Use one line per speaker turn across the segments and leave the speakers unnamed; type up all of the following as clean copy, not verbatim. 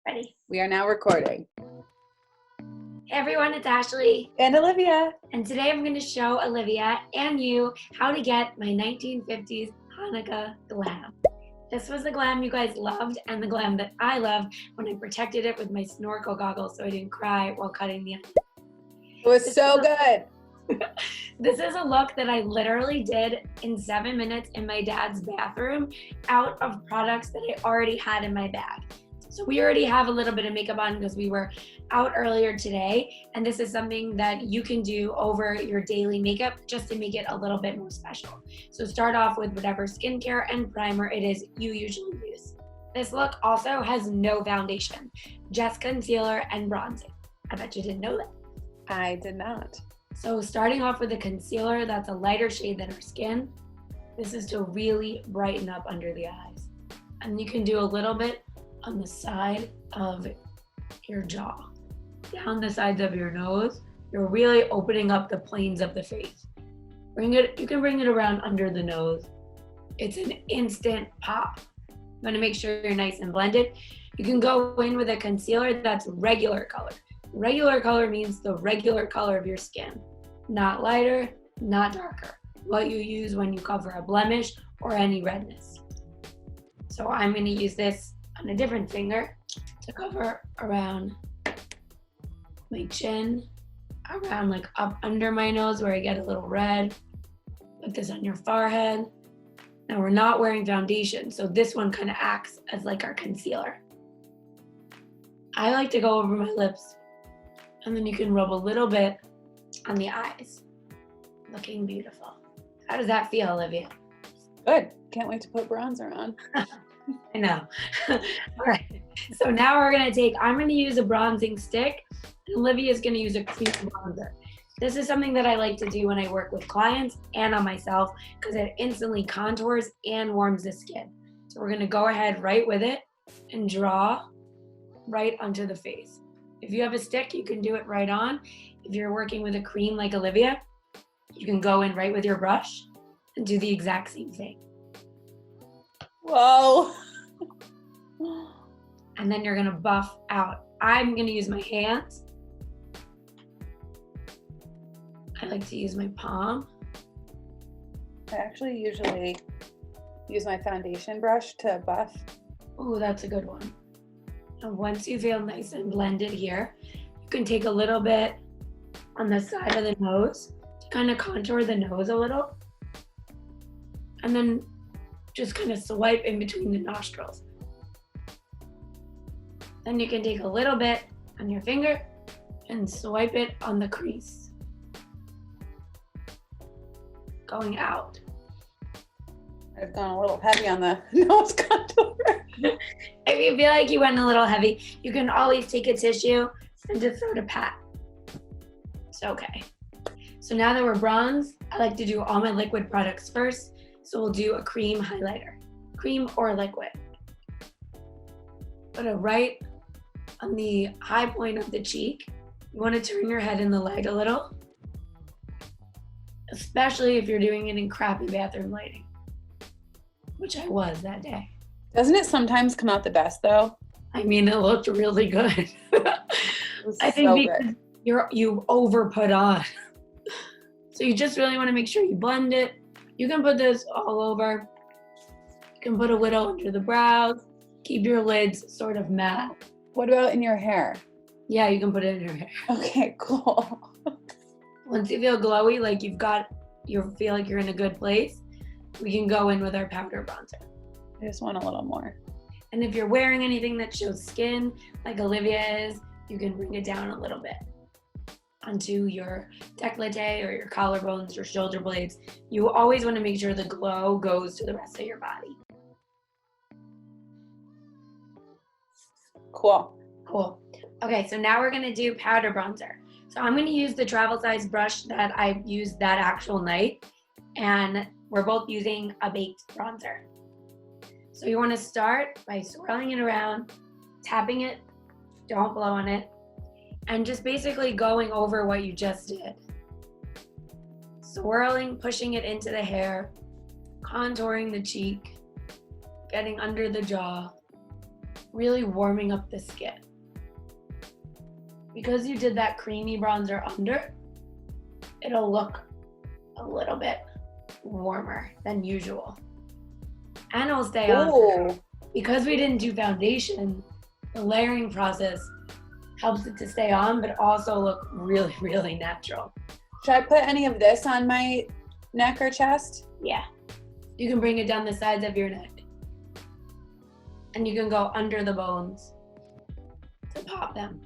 Ready.
We are now recording.
Hey everyone, it's Ashley.
And Olivia.
And today I'm going to show Olivia and you how to get my 1950s Hanukkah glam. This was the glam you guys loved and the glam that I loved when I protected it with my snorkel goggles so I didn't cry while cutting the onion.
It was so good.
This is a look that I literally did in 7 minutes in my dad's bathroom out of products that I already had in my bag. So we already have a little bit of makeup on because we were out earlier today, and this is something that you can do over your daily makeup just to make it a little bit more special. So start off with whatever skincare and primer it is you usually use. This look also has no foundation, just concealer and bronzing. I bet you didn't know that.
I did not.
So starting off with a concealer that's a lighter shade than our skin, this is to really brighten up under the eyes. And you can do a little bit on the side of your jaw, down the sides of your nose. You're really opening up the planes of the face. You can bring it around under the nose. It's an instant pop. You want to make sure you're nice and blended. You can go in with a concealer that's regular color. Regular color means the regular color of your skin, not lighter, not darker. What you use when you cover a blemish or any redness. So I'm going to use this on a different finger to cover around my chin, around like up under my nose where I get a little red. Put this on your forehead. Now we're not wearing foundation, so this one kind of acts as like our concealer. I like to go over my lips, and then you can rub a little bit on the eyes. Looking beautiful. How does that feel, Olivia?
Good. Can't wait to put bronzer on.
I know. All right. So now I'm going to use a bronzing stick, and Olivia's going to use a cream bronzer. This is something that I like to do when I work with clients and on myself because it instantly contours and warms the skin. So we're going to go ahead right with it and draw right onto the face. If you have a stick, you can do it right on. If you're working with a cream like Olivia, you can go in right with your brush and do the exact same thing.
Whoa.
And then you're gonna buff out. I'm gonna use my hands. I like to use my palm.
I actually usually use my foundation brush to buff.
Oh, that's a good one. And once you feel nice and blended here, you can take a little bit on the side of the nose to kind of contour the nose a little. And then just kind of swipe in between the nostrils. Then you can take a little bit on your finger and swipe it on the crease. Going out.
I've gone a little heavy on the nose contour.
If you feel like you went a little heavy, you can always take a tissue and just sort of pat. It's okay. So now that we're bronzed, I like to do all my liquid products first. So we'll do a cream highlighter, cream or liquid. Put it right on the high point of the cheek. You want to turn your head in the light a little, especially if you're doing it in crappy bathroom lighting, which I was that day.
Doesn't it sometimes come out the best though?
I mean, it looked really good. I think
so
because you over put on. So you just really want to make sure you blend it. You can put this all over. You can put a little under the brows. Keep your lids sort of matte.
What about in your hair?
Yeah, you can put it in your hair.
Okay, cool.
Once you feel glowy, like you feel like you're in a good place, we can go in with our powder bronzer.
I just want a little more.
And if you're wearing anything that shows skin, like Olivia is, you can bring it down a little bit onto your décolleté or your collarbones, your shoulder blades. You always want to make sure the glow goes to the rest of your body.
Cool.
Cool. Okay, so now we're going to do powder bronzer. So I'm going to use the travel size brush that I used that actual night, and we're both using a baked bronzer. So you want to start by swirling it around, tapping it, don't blow on it, and just basically going over what you just did. Swirling, pushing it into the hair, contouring the cheek, getting under the jaw, really warming up the skin. Because you did that creamy bronzer under, it'll look a little bit warmer than usual. And it'll stay on.
Ooh.
Because we didn't do foundation, the layering process helps it to stay on, but also look really, really natural.
Should I put any of this on my neck or chest?
Yeah. You can bring it down the sides of your neck. And you can go under the bones to pop them.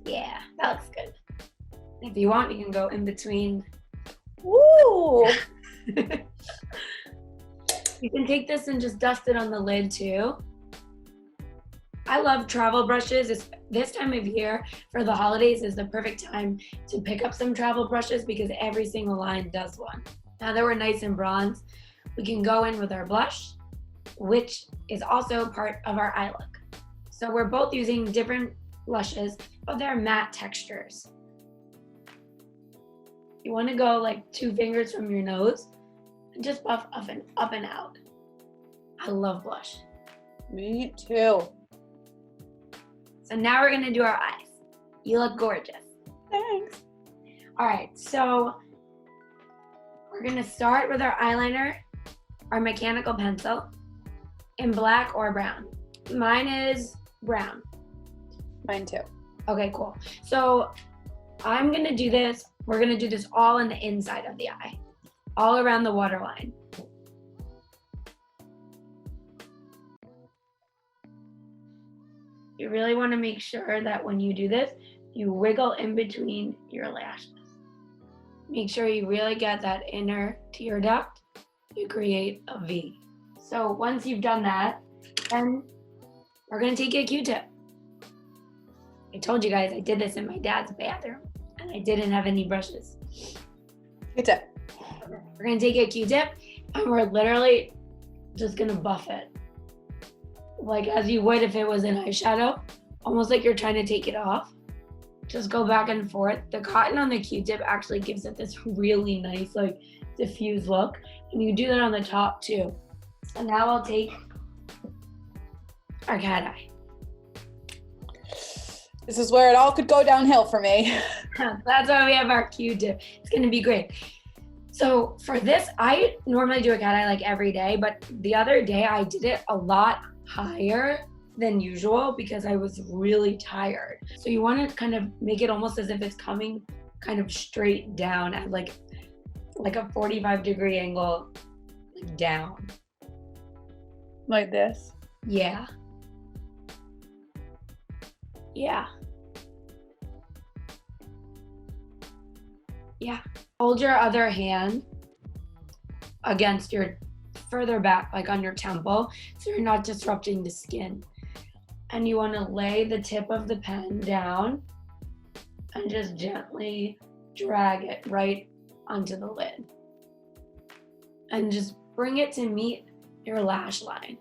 Yeah, that looks good. If you want, you can go in between.
Woo!
You can take this and just dust it on the lid too. I love travel brushes. This time of year for the holidays is the perfect time to pick up some travel brushes because every single line does one. Now that we're nice and bronze, we can go in with our blush, which is also part of our eye look. So we're both using different blushes, but they're matte textures. You want to go like 2 fingers from your nose and just buff up and out. I love blush.
Me too.
So now we're gonna do our eyes. You look gorgeous.
Thanks.
All right, so we're gonna start with our eyeliner, our mechanical pencil, in black or brown. Mine is brown.
Mine too.
Okay, cool. So I'm gonna do this. We're gonna do this all on the inside of the eye, all around the waterline. You really want to make sure that when you do this, you wiggle in between your lashes. Make sure you really get that inner tear duct to create a V. So once you've done that, then we're gonna take a Q-tip. I told you guys I did this in my dad's bathroom and I didn't have any brushes.
Q-tip.
We're gonna take a Q-tip and we're literally just gonna buff it. Like as you would if it was an eyeshadow, almost like you're trying to take it off. Just go back and forth. The cotton on the Q-tip actually gives it this really nice, like diffused look. And you do that on the top too. So now I'll take our cat eye.
This is where it all could go downhill for me.
That's why we have our Q-tip. It's gonna be great. So for this, I normally do a cat eye like every day, but the other day I did it a lot higher than usual because I was really tired. So you want to kind of make it almost as if it's coming kind of straight down at like a 45-degree angle, like down.
Like this?
Yeah. Yeah. Yeah. Hold your other hand against your further back, like on your temple, so you're not disrupting the skin. And you want to lay the tip of the pen down and just gently drag it right onto the lid. And just bring it to meet your lash line.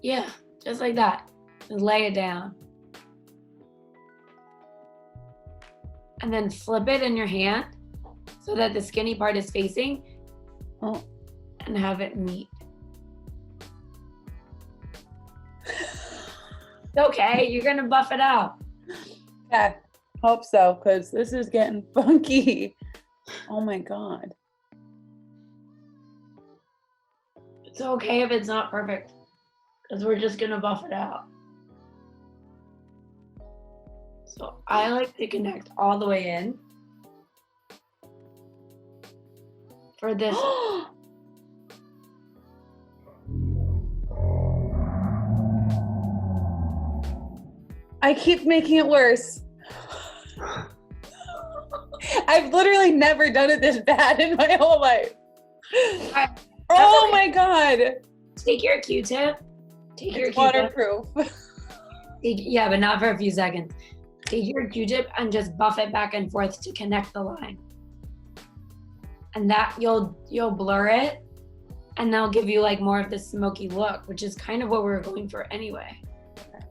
Yeah, just like that. Just lay it down. And then flip it in your hand so that the skinny part is facing and have it meet. Okay, you're gonna buff it out.
Yeah, hope so, because this is getting funky. Oh my God.
It's okay if it's not perfect, because we're just gonna buff it out. So I like to connect all the way in. For this.
I keep making it worse. I've literally never done it this bad in my whole life.
Right.
Oh
okay.
My God.
Take your Q-tip. Take your
It's
Q-tip.
waterproof.
Yeah, but not for a few seconds. Take your Q-tip and just buff it back and forth to connect the line. And that you'll blur it and that'll give you like more of the smoky look, which is kind of what we were going for anyway.
Okay.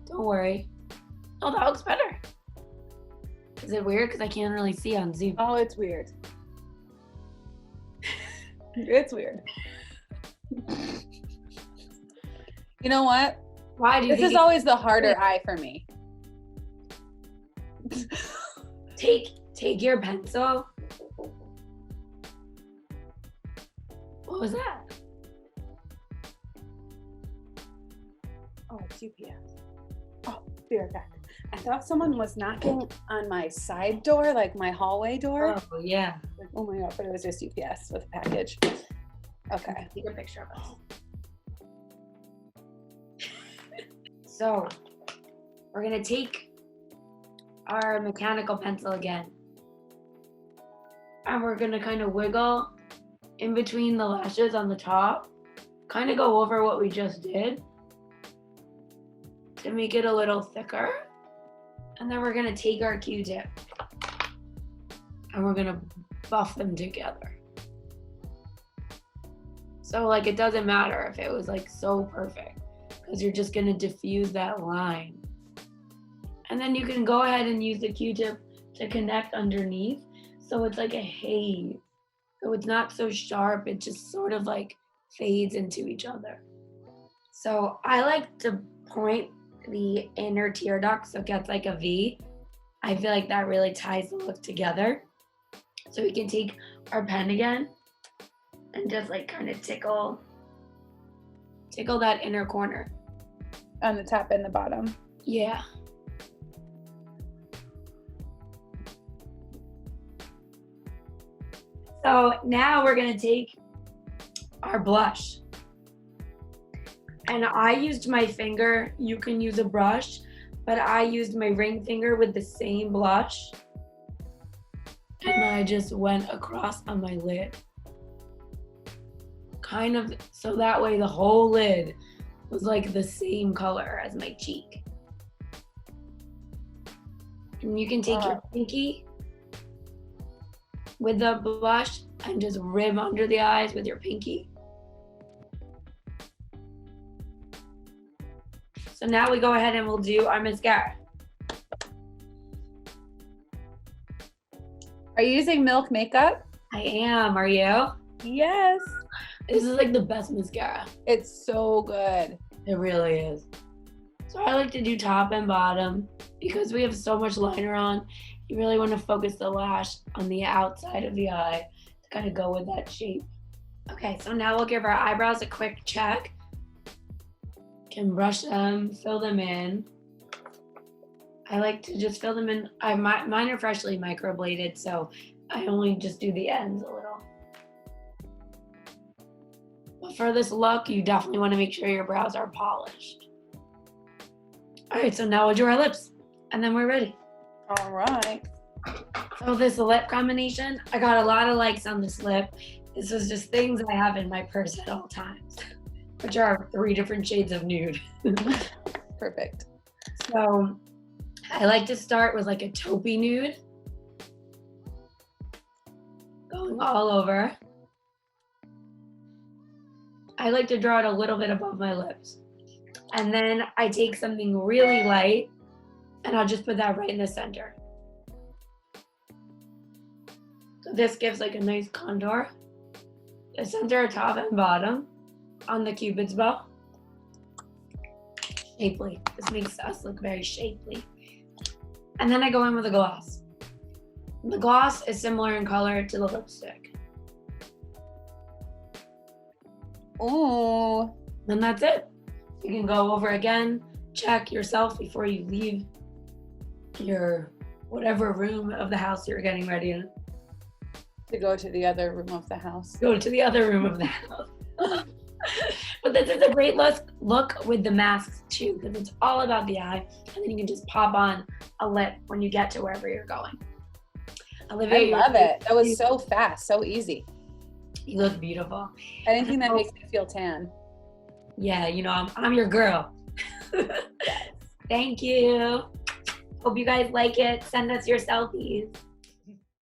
Don't worry. Oh, that looks better. Is it weird? Because I can't really see on Zoom.
Oh, it's weird. It's weird. You know what?
Why do you
This
think
is always the harder eye for me.
take your pencil? What was that?
Oh, it's UPS. Oh, be right back. I thought someone was knocking on my side door, like my hallway door.
Oh yeah.
Like, oh my God, but it was just UPS with a package. Okay.
Take a picture of us. So we're gonna take our mechanical pencil again. And we're gonna kind of wiggle in between the lashes on the top, kind of go over what we just did to make it a little thicker. And then we're gonna take our Q-tip and we're gonna buff them together. So like it doesn't matter if it was like so perfect, because you're just gonna diffuse that line. And then you can go ahead and use the Q-tip to connect underneath. So it's like a haze. So it's not so sharp, it just sort of like fades into each other. So I like to point the inner tear duct so it gets like a V. I feel like that really ties the look together. So we can take our pen again and just like kind of tickle that inner corner.
On the top and the bottom.
Yeah. So now we're gonna take our blush. And I used my finger, you can use a brush, but I used my ring finger with the same blush. And I just went across on my lid. Kind of, so that way the whole lid was like the same color as my cheek. And you can take your pinky with the blush and just rib under the eyes with your pinky. So now we go ahead and we'll do our mascara.
Are you using Milk makeup?
I am, are you?
Yes.
This is like the best mascara.
It's so good.
It really is. So I like to do top and bottom because we have so much liner on. You really want to focus the lash on the outside of the eye to kind of go with that shape. Okay, so now we'll give our eyebrows a quick check. Can brush them, fill them in. I like to just fill them in. Mine are freshly microbladed, so I only just do the ends a little. But for this look, you definitely want to make sure your brows are polished. All right, so now we'll do our lips, and then we're ready.
All right.
So this lip combination, I got a lot of likes on this lip. This is just things I have in my purse at all times, which are 3 different shades of nude.
Perfect.
So I like to start with like a taupey nude, going all over. I like to draw it a little bit above my lips. And then I take something really light and I'll just put that right in the center. So this gives like a nice contour. The center, top and bottom on the Cupid's bow. Shapely. This makes us look very shapely. And then I go in with a gloss. The gloss is similar in color to the lipstick.
Ooh.
And that's it. You can go over again, check yourself before you leave your whatever room of the house you're getting ready in.
To go to the other room of the house.
Go to the other room of the house. But this is a great look with the masks too, because it's all about the eye, and then you can just pop on a lip when you get to wherever you're going. Olivia,
I love it. That was so fast, so easy.
You look beautiful.
Anything that makes me feel tan.
Yeah, you know, I'm your girl. Thank you. Hope you guys like it. Send us your selfies.